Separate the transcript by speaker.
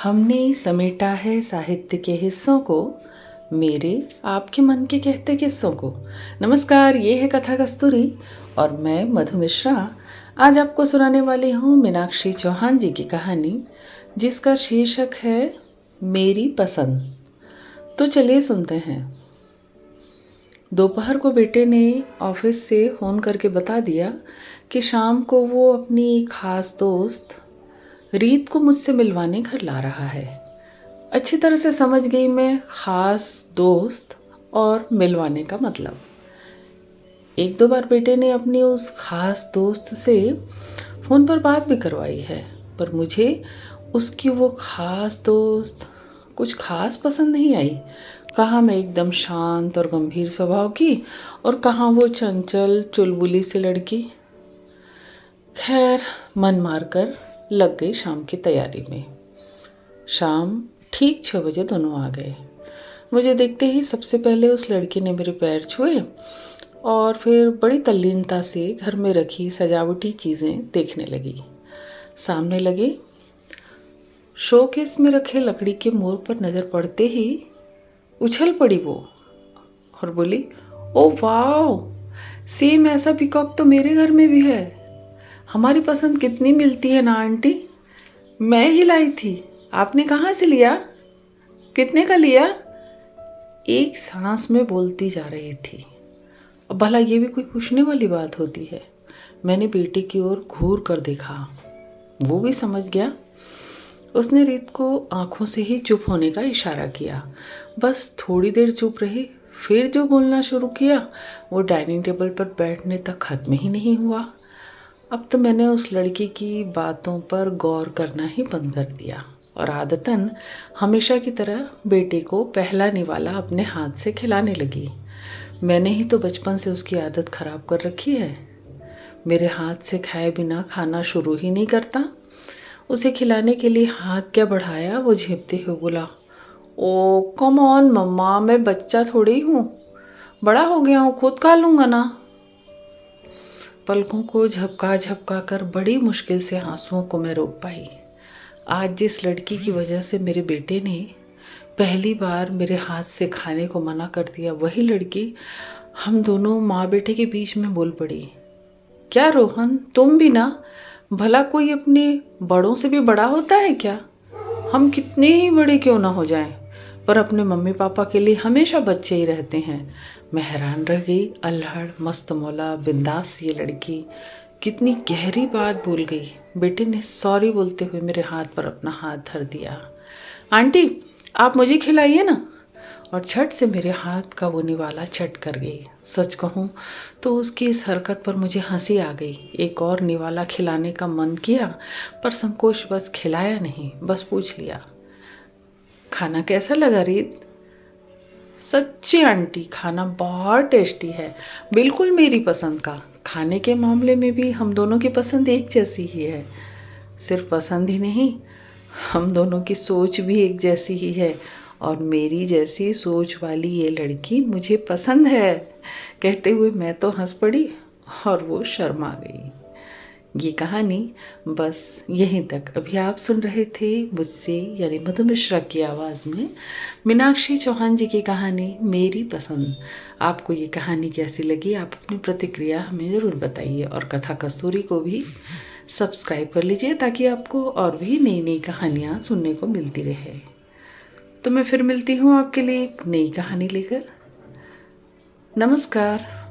Speaker 1: हमने समेटा है साहित्य के हिस्सों को, मेरे आपके मन के कहते किस्सों को। नमस्कार, ये है कथा कस्तूरी और मैं मधु मिश्रा। आज आपको सुनाने वाली हूँ मीनाक्षी चौहान जी की कहानी, जिसका शीर्षक है मेरी पसंद। तो चलिए सुनते हैं। दोपहर को बेटे ने ऑफिस से फ़ोन करके बता दिया कि शाम को वो अपनी खास दोस्त रीत को मुझसे मिलवाने घर ला रहा है। अच्छी तरह से समझ गई मैं ख़ास दोस्त और मिलवाने का मतलब। एक दो बार बेटे ने अपनी उस ख़ास दोस्त से फ़ोन पर बात भी करवाई है, पर मुझे उसकी वो ख़ास दोस्त कुछ ख़ास पसंद नहीं आई। कहाँ मैं एकदम शांत और गंभीर स्वभाव की और कहाँ वो चंचल चुलबुली सी लड़की। खैर, मन मारकर लग गई शाम की तैयारी में। शाम ठीक 6 बजे दोनों आ गए। मुझे देखते ही सबसे पहले उस लड़की ने मेरे पैर छुए और फिर बड़ी तल्लीनता से घर में रखी सजावटी चीज़ें देखने लगी। सामने लगे शोकेस में रखे लकड़ी के मोर पर नज़र पड़ते ही उछल पड़ी वो और बोली, ओ वाह, सेम ऐसा पीकॉक तो मेरे घर में भी है। हमारी पसंद कितनी मिलती है ना आंटी। मैं ही लाई थी, आपने कहाँ से लिया, कितने का लिया? एक सांस में बोलती जा रही थी। अब भला ये भी कोई पूछने वाली बात होती है। मैंने बेटे की ओर घूर कर देखा, वो भी समझ गया। उसने रीत को आंखों से ही चुप होने का इशारा किया। बस थोड़ी देर चुप रही, फिर जो बोलना शुरू किया वो डाइनिंग टेबल पर बैठने तक खत्म ही नहीं हुआ। अब तो मैंने उस लड़की की बातों पर गौर करना ही बंद कर दिया और आदतन हमेशा की तरह बेटे को पहला निवाला अपने हाथ से खिलाने लगी। मैंने ही तो बचपन से उसकी आदत ख़राब कर रखी है। मेरे हाथ से खाए बिना खाना शुरू ही नहीं करता। उसे खिलाने के लिए हाथ क्या बढ़ाया, वो झेपते हुए बोला, ओ कम ऑन मम्मा, मैं बच्चा थोड़ी हूँ, बड़ा हो गया हूँ, खुद खा लूँगा ना। पलकों को झपका झपका कर बड़ी मुश्किल से आंसुओं को मैं रोक पाई। आज जिस लड़की की वजह से मेरे बेटे ने पहली बार मेरे हाथ से खाने को मना कर दिया, वही लड़की हम दोनों माँ बेटे के बीच में बोल पड़ी। क्या रोहन, तुम भी ना, भला कोई अपने बड़ों से भी बड़ा होता है क्या? हम कितने ही बड़े क्यों ना हो जाएं, पर अपने मम्मी पापा के लिए हमेशा बच्चे ही रहते हैं। मैं हैरान रह गई। अल्हड़ मस्त मौला बिंदास ये लड़की कितनी गहरी बात भूल गई। बेटे ने सॉरी बोलते हुए मेरे हाथ पर अपना हाथ धर दिया। आंटी, आप मुझे खिलाइए ना, और झट से मेरे हाथ का वो निवाला चट कर गई। सच कहूँ तो उसकी इस हरकत पर मुझे हंसी आ गई। एक और निवाला खिलाने का मन किया, पर संकोच बस खिलाया नहीं, बस पूछ लिया, खाना कैसा लगा रीत? सच्ची आंटी, खाना बहुत टेस्टी है, बिल्कुल मेरी पसंद का। खाने के मामले में भी हम दोनों की पसंद एक जैसी ही है। सिर्फ पसंद ही नहीं, हम दोनों की सोच भी एक जैसी ही है और मेरी जैसी सोच वाली ये लड़की मुझे पसंद है। कहते हुए मैं तो हंस पड़ी और वो शर्मा गई। ये कहानी बस यहीं तक। अभी आप सुन रहे थे मुझसे यानी मधु मिश्रा की आवाज़ में मीनाक्षी चौहान जी की कहानी मेरी पसंद। आपको ये कहानी कैसी लगी, आप अपनी प्रतिक्रिया हमें ज़रूर बताइए और कथा कस्तूरी को भी सब्सक्राइब कर लीजिए ताकि आपको और भी नई नई कहानियाँ सुनने को मिलती रहे। तो मैं फिर मिलती हूँ आपके लिए एक नई कहानी लेकर। नमस्कार।